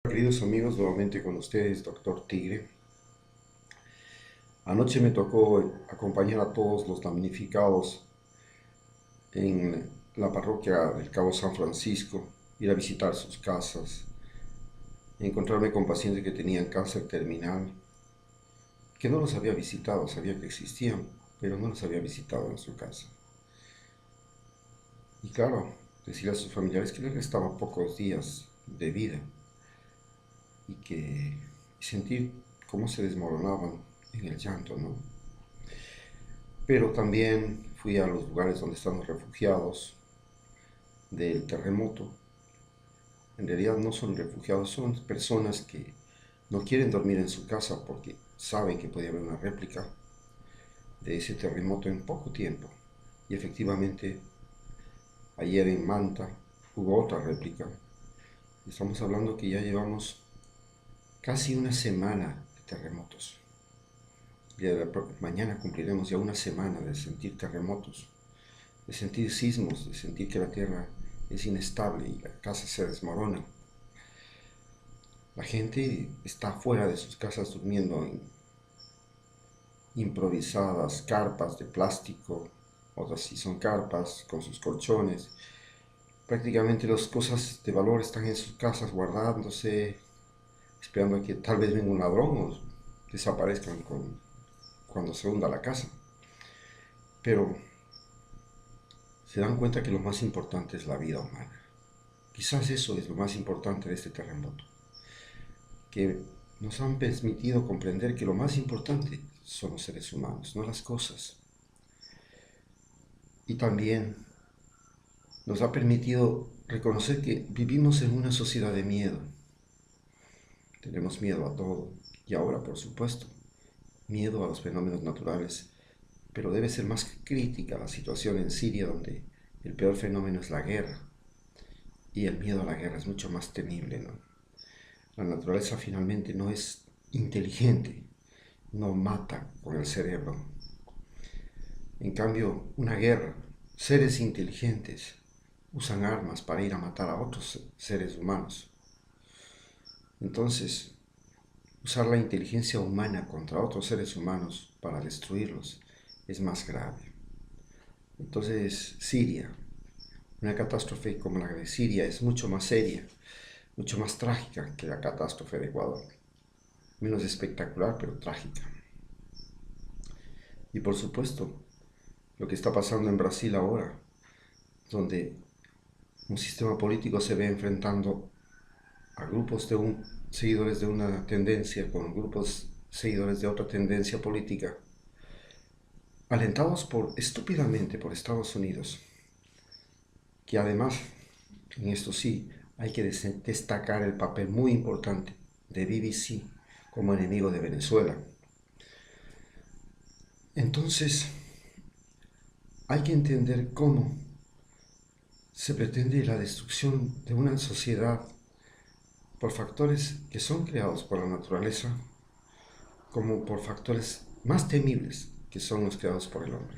Queridos amigos, nuevamente con ustedes, Doctor Tigre. Anoche me tocó acompañar a todos los damnificados en la parroquia del Cabo San Francisco, ir a visitar sus casas y encontrarme con pacientes que tenían cáncer terminal, que no los había visitado, sabía que existían, pero no los había visitado en su casa. Y claro, decirle a sus familiares que les restaban pocos días de vida y sentir cómo se desmoronaban en el llanto, ¿no? Pero también fui a los lugares donde están los refugiados del terremoto. En realidad no son refugiados, son personas que no quieren dormir en su casa porque saben que puede haber una réplica de ese terremoto en poco tiempo. Y efectivamente, ayer en Manta hubo otra réplica. Estamos hablando que ya llevamos casi una semana de terremotos. Mañana cumpliremos ya una semana de sentir terremotos, de sentir sismos, de sentir que la tierra es inestable y la casa se desmorona. La gente está fuera de sus casas durmiendo en improvisadas carpas de plástico, otras sí son carpas con sus colchones. Prácticamente las cosas de valor están en sus casas guardándose, esperando a que tal vez venga un ladrón o desaparezcan cuando se hunda la casa. Pero se dan cuenta que lo más importante es la vida humana. Quizás eso es lo más importante de este terremoto, que nos han permitido comprender que lo más importante son los seres humanos, no las cosas. Y también nos ha permitido reconocer que vivimos en una sociedad de miedo. Tenemos miedo a todo. Y ahora, por supuesto, miedo a los fenómenos naturales. Pero debe ser más crítica la situación en Siria, donde el peor fenómeno es la guerra. Y el miedo a la guerra es mucho más temible, ¿no? La naturaleza finalmente no es inteligente, no mata con el cerebro. En cambio, una guerra, seres inteligentes usan armas para ir a matar a otros seres humanos. Entonces, usar la inteligencia humana contra otros seres humanos para destruirlos es más grave. Entonces, Siria, una catástrofe como la de Siria es mucho más seria, mucho más trágica que la catástrofe de Ecuador. Menos espectacular, pero trágica. Y por supuesto, lo que está pasando en Brasil ahora, donde un sistema político se ve enfrentando a grupos seguidores de una tendencia con grupos seguidores de otra tendencia política, alentados estúpidamente por Estados Unidos, que además, en esto sí, hay que destacar el papel muy importante de BBC como enemigo de Venezuela. Entonces, hay que entender cómo se pretende la destrucción de una sociedad por factores que son creados por la naturaleza, como por factores más temibles que son los creados por el hombre.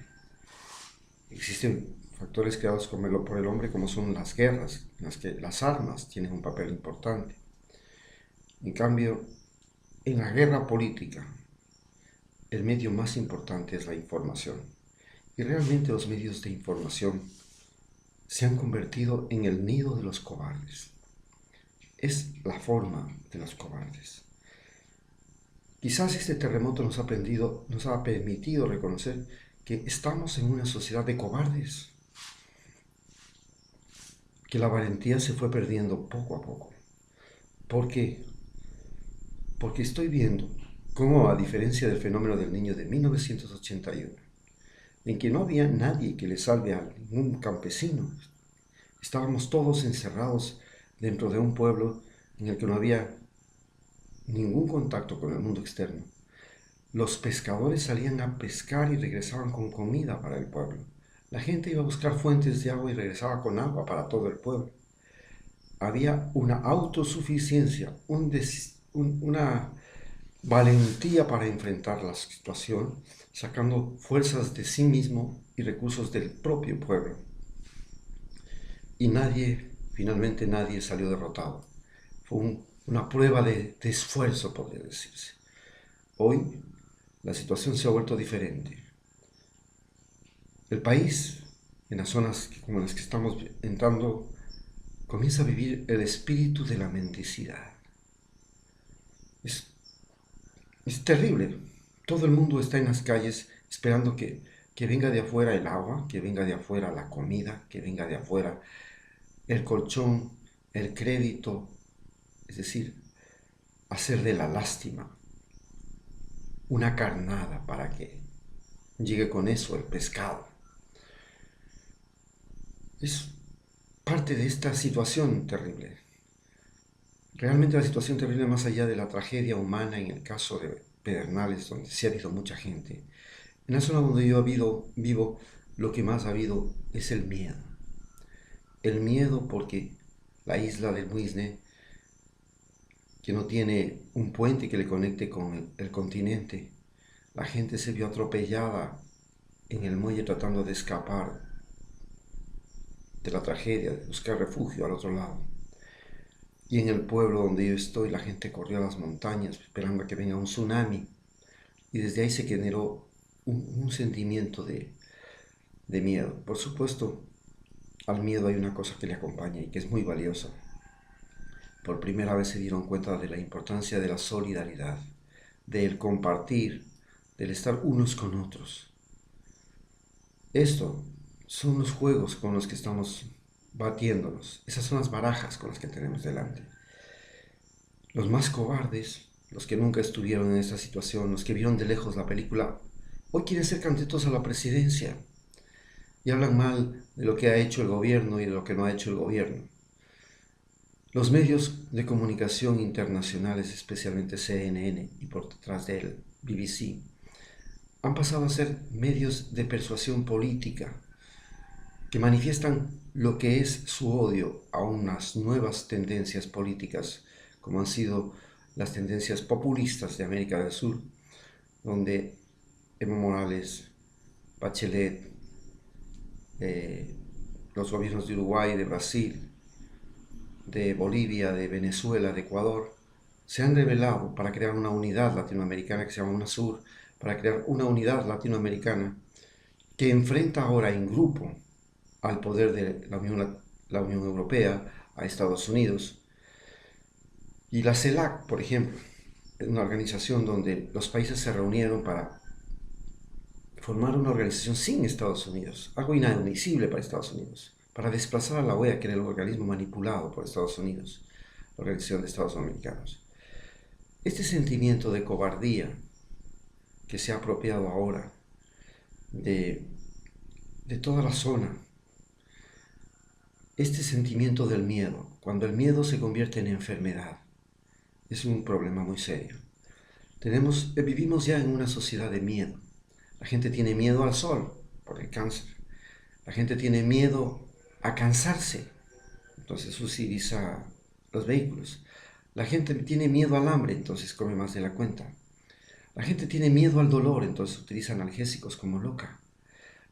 Existen factores creados por el hombre como son las guerras, en las que las armas tienen un papel importante. En cambio, en la guerra política, el medio más importante es la información. Y realmente los medios de información se han convertido en el nido de los cobardes. Es la forma de los cobardes. Quizás este terremoto nos ha permitido reconocer que estamos en una sociedad de cobardes, que la valentía se fue perdiendo poco a poco. ¿Por qué? Porque estoy viendo cómo, a diferencia del fenómeno del niño de 1981, en que no había nadie que le salve a ningún campesino, estábamos todos encerrados dentro de un pueblo en el que no había ningún contacto con el mundo externo. Los pescadores salían a pescar y regresaban con comida para el pueblo. La gente iba a buscar fuentes de agua y regresaba con agua para todo el pueblo. Había una autosuficiencia, una valentía para enfrentar la situación, sacando fuerzas de sí mismo y recursos del propio pueblo. Y finalmente nadie salió derrotado. Fue un una prueba de esfuerzo, podría decirse. Hoy la situación se ha vuelto diferente. El país, en las zonas como las que estamos entrando, comienza a vivir el espíritu de la mendicidad. Es, es terrible. Todo el mundo está en las calles esperando que venga de afuera el agua, que venga de afuera la comida, que venga de afuera el colchón, el crédito, es decir, hacer de la lástima una carnada para que llegue con eso el pescado. Es parte de esta situación terrible. Realmente la situación terrible, más allá de la tragedia humana en el caso de Pedernales, donde sí ha habido mucha gente. En la zona donde yo vivo, lo que más ha habido es el miedo. El miedo porque la isla del Muisne, que no tiene un puente que le conecte con el continente, la gente se vio atropellada en el muelle tratando de escapar de la tragedia, de buscar refugio al otro lado. Y en el pueblo donde yo estoy, la gente corrió a las montañas esperando a que venga un tsunami. Y desde ahí se generó un sentimiento de miedo. Por supuesto, al miedo hay una cosa que le acompaña y que es muy valiosa. Por primera vez se dieron cuenta de la importancia de la solidaridad, del compartir, del estar unos con otros. Esto son los juegos con los que estamos batiéndonos. Esas son las barajas con las que tenemos delante. Los más cobardes, los que nunca estuvieron en esta situación, los que vieron de lejos la película, hoy quieren ser candidatos a la presidencia y hablan mal de lo que ha hecho el gobierno y de lo que no ha hecho el gobierno. Los medios de comunicación internacionales, especialmente CNN y por detrás de él BBC, han pasado a ser medios de persuasión política que manifiestan lo que es su odio a unas nuevas tendencias políticas, como han sido las tendencias populistas de América del Sur, donde Evo Morales, Bachelet, los gobiernos de Uruguay, de Brasil, de Bolivia, de Venezuela, de Ecuador, se han rebelado para crear una unidad latinoamericana que se llama UNASUR, para crear una unidad latinoamericana que enfrenta ahora en grupo al poder de la Unión Europea, a Estados Unidos. Y la CELAC, por ejemplo, es una organización donde los países se reunieron para formar una organización sin Estados Unidos, algo inadmisible para Estados Unidos, para desplazar a la OEA, que era el organismo manipulado por Estados Unidos, la Organización de Estados Americanos. Este sentimiento de cobardía que se ha apropiado ahora de toda la zona, este sentimiento del miedo, cuando el miedo se convierte en enfermedad, es un problema muy serio. Vivimos ya en una sociedad de miedo. La gente tiene miedo al sol por el cáncer. La gente tiene miedo a cansarse, entonces utiliza los vehículos. La gente tiene miedo al hambre, entonces come más de la cuenta. La gente tiene miedo al dolor, entonces utiliza analgésicos como loca.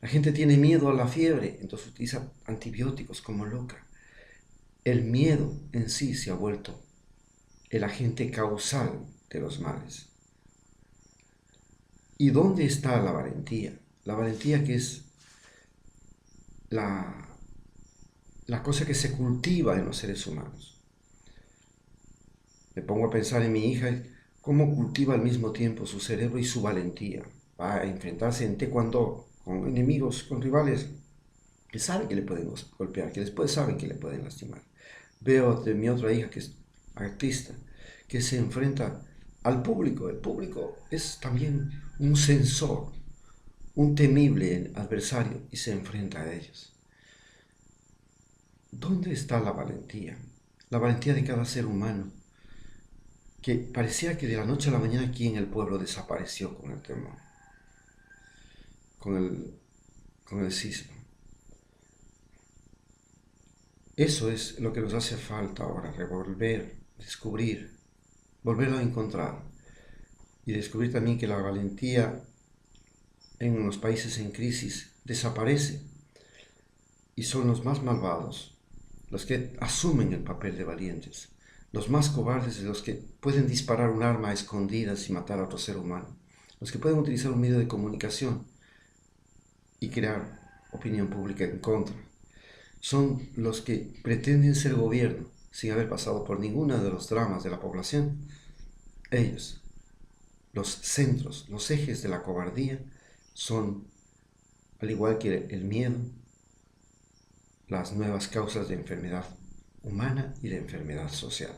La gente tiene miedo a la fiebre, entonces utiliza antibióticos como loca. El miedo en sí se ha vuelto el agente causal de los males. ¿Y dónde está la valentía? La valentía, que es la cosa que se cultiva en los seres humanos. Me pongo a pensar en mi hija, cómo cultiva al mismo tiempo su cerebro y su valentía. Va a enfrentarse en taekwondo con enemigos, con rivales que saben que le pueden golpear, que después saben que le pueden lastimar. Veo de mi otra hija, que es artista, que se enfrenta al público. El público es también un censor, un temible adversario, y se enfrenta a ellos. ¿Dónde está la valentía? La valentía de cada ser humano, que parecía que de la noche a la mañana aquí en el pueblo desapareció con el temor, con el sismo. Eso es lo que nos hace falta ahora, revolver, descubrir, volverlo a encontrar y descubrir también que la valentía en los países en crisis desaparece y son los más malvados los que asumen el papel de valientes, Los más cobardes de los que pueden disparar un arma a escondidas y matar a otro ser humano. Los que pueden utilizar un medio de comunicación y crear opinión pública en contra. Son los que pretenden ser gobierno sin haber pasado por ninguno de los dramas de la población. Ellos, los centros, los ejes de la cobardía, son, al igual que el miedo, las nuevas causas de enfermedad humana y de enfermedad social.